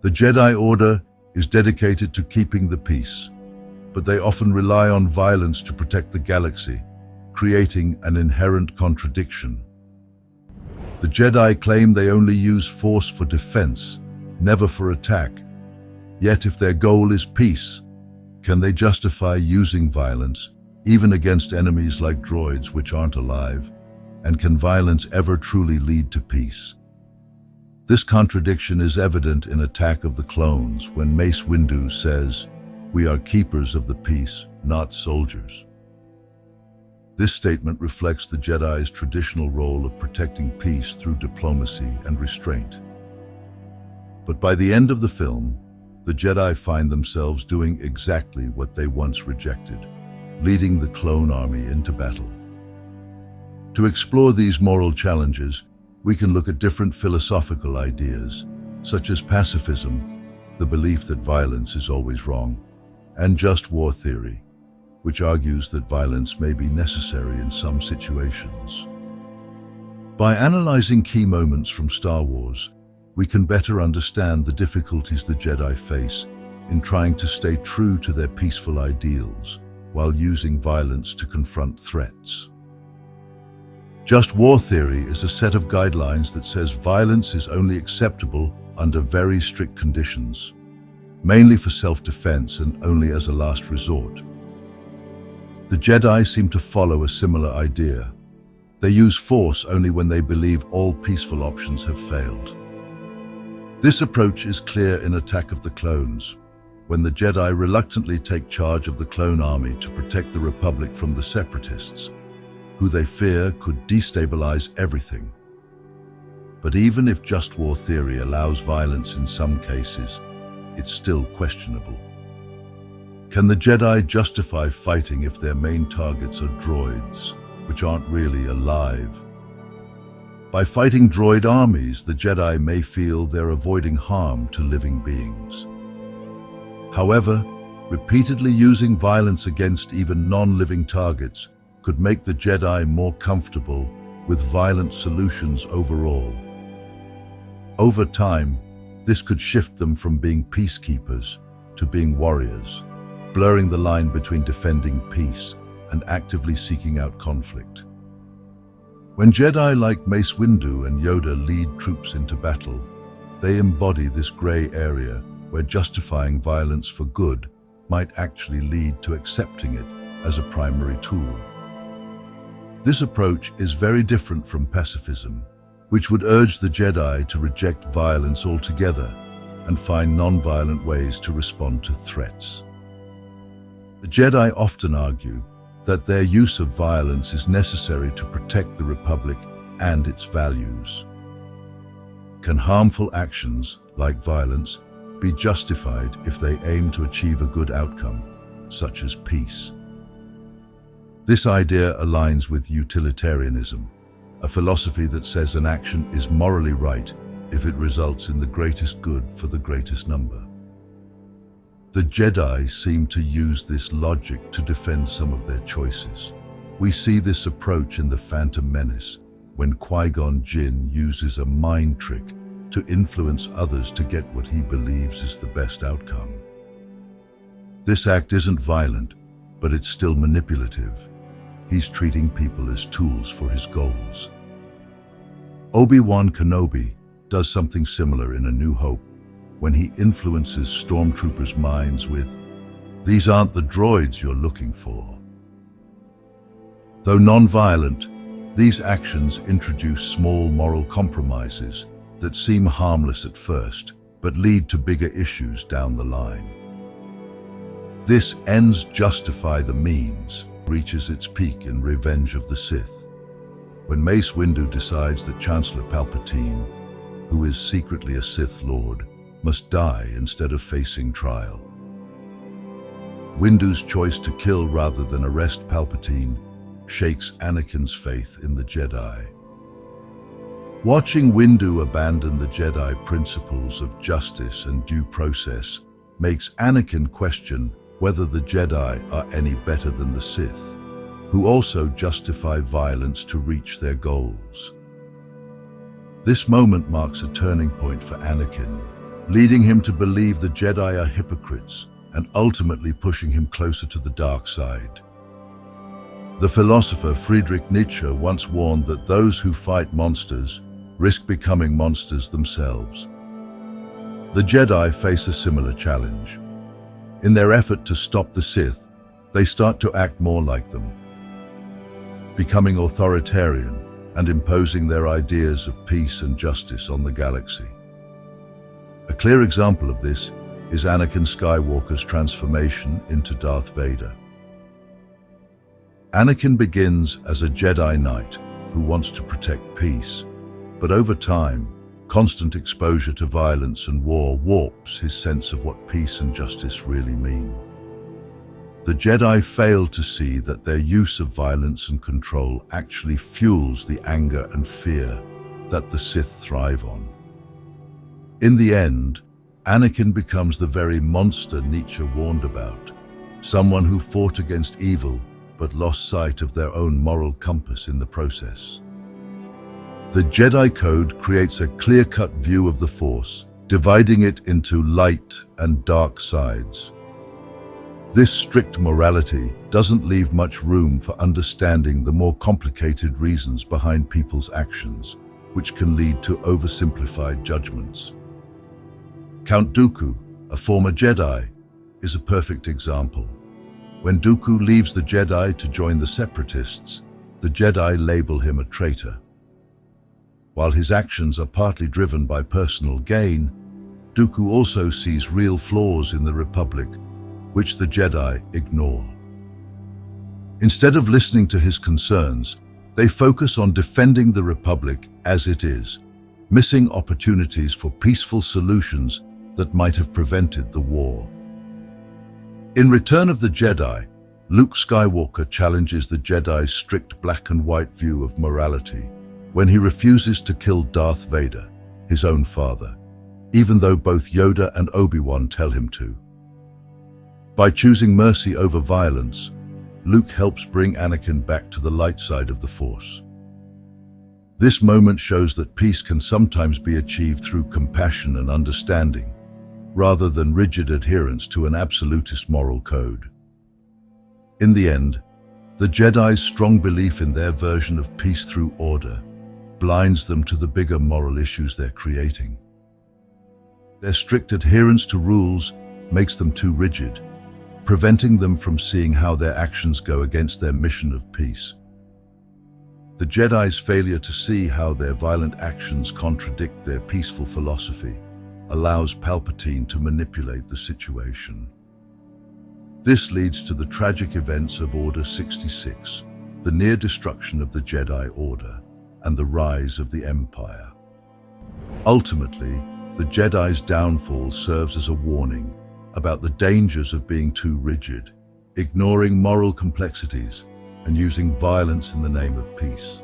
The Jedi Order is dedicated to keeping the peace, but they often rely on violence to protect the galaxy, creating an inherent contradiction. The Jedi claim they only use force for defense, never for attack. Yet if their goal is peace, can they justify using violence, even against enemies like droids which aren't alive? And can violence ever truly lead to peace? This contradiction is evident in Attack of the Clones when Mace Windu says, "We are keepers of the peace, not soldiers." This statement reflects the Jedi's traditional role of protecting peace through diplomacy and restraint. But by the end of the film, the Jedi find themselves doing exactly what they once rejected, leading the clone army into battle. To explore these moral challenges, we can look at different philosophical ideas, such as pacifism, the belief that violence is always wrong, and just war theory, which argues that violence may be necessary in some situations. By analyzing key moments from Star Wars, we can better understand the difficulties the Jedi face in trying to stay true to their peaceful ideals while using violence to confront threats. Just war theory is a set of guidelines that says violence is only acceptable under very strict conditions, mainly for self-defense and only as a last resort. The Jedi seem to follow a similar idea. They use force only when they believe all peaceful options have failed. This approach is clear in Attack of the Clones, when the Jedi reluctantly take charge of the clone army to protect the Republic from the Separatists, who they fear could destabilize everything. But even if just war theory allows violence in some cases, it's still questionable. Can the Jedi justify fighting if their main targets are droids, which aren't really alive? By fighting droid armies, the Jedi may feel they're avoiding harm to living beings. However, repeatedly using violence against even non-living targets could make the Jedi more comfortable with violent solutions overall. Over time, this could shift them from being peacekeepers to being warriors, blurring the line between defending peace and actively seeking out conflict. When Jedi like Mace Windu and Yoda lead troops into battle, they embody this gray area where justifying violence for good might actually lead to accepting it as a primary tool. This approach is very different from pacifism, which would urge the Jedi to reject violence altogether and find non-violent ways to respond to threats. The Jedi often argue that their use of violence is necessary to protect the Republic and its values. Can harmful actions, like violence, be justified if they aim to achieve a good outcome, such as peace? This idea aligns with utilitarianism, a philosophy that says an action is morally right if it results in the greatest good for the greatest number. The Jedi seem to use this logic to defend some of their choices. We see this approach in The Phantom Menace, when Qui-Gon Jinn uses a mind trick to influence others to get what he believes is the best outcome. This act isn't violent, but it's still manipulative. He's treating people as tools for his goals. Obi-Wan Kenobi does something similar in A New Hope, when he influences stormtroopers' minds with, "These aren't the droids you're looking for." Though non-violent, these actions introduce small moral compromises that seem harmless at first, but lead to bigger issues down the line. This ends justify the means reaches its peak in Revenge of the Sith, when Mace Windu decides that Chancellor Palpatine, who is secretly a Sith Lord, must die instead of facing trial. Windu's choice to kill rather than arrest Palpatine shakes Anakin's faith in the Jedi. Watching Windu abandon the Jedi principles of justice and due process makes Anakin question whether the Jedi are any better than the Sith, who also justify violence to reach their goals. This moment marks a turning point for Anakin, leading him to believe the Jedi are hypocrites and ultimately pushing him closer to the dark side. The philosopher Friedrich Nietzsche once warned that those who fight monsters risk becoming monsters themselves. The Jedi face a similar challenge. In their effort to stop the Sith, they start to act more like them, becoming authoritarian and imposing their ideas of peace and justice on the galaxy. A clear example of this is Anakin Skywalker's transformation into Darth Vader. Anakin begins as a Jedi Knight who wants to protect peace, but over time, constant exposure to violence and war warps his sense of what peace and justice really mean. The Jedi fail to see that their use of violence and control actually fuels the anger and fear that the Sith thrive on. In the end, Anakin becomes the very monster Nietzsche warned about, someone who fought against evil but lost sight of their own moral compass in the process. The Jedi Code creates a clear-cut view of the Force, dividing it into light and dark sides. This strict morality doesn't leave much room for understanding the more complicated reasons behind people's actions, which can lead to oversimplified judgments. Count Dooku, a former Jedi, is a perfect example. When Dooku leaves the Jedi to join the Separatists, the Jedi label him a traitor. While his actions are partly driven by personal gain, Dooku also sees real flaws in the Republic, which the Jedi ignore. Instead of listening to his concerns, they focus on defending the Republic as it is, missing opportunities for peaceful solutions that might have prevented the war. In Return of the Jedi, Luke Skywalker challenges the Jedi's strict black and white view of morality when he refuses to kill Darth Vader, his own father, even though both Yoda and Obi-Wan tell him to. By choosing mercy over violence, Luke helps bring Anakin back to the light side of the Force. This moment shows that peace can sometimes be achieved through compassion and understanding, rather than rigid adherence to an absolutist moral code. In the end, the Jedi's strong belief in their version of peace through order blinds them to the bigger moral issues they're creating. Their strict adherence to rules makes them too rigid, preventing them from seeing how their actions go against their mission of peace. The Jedi's failure to see how their violent actions contradict their peaceful philosophy allows Palpatine to manipulate the situation. This leads to the tragic events of Order 66, the near destruction of the Jedi Order, and the rise of the Empire. Ultimately, the Jedi's downfall serves as a warning about the dangers of being too rigid, ignoring moral complexities, and using violence in the name of peace.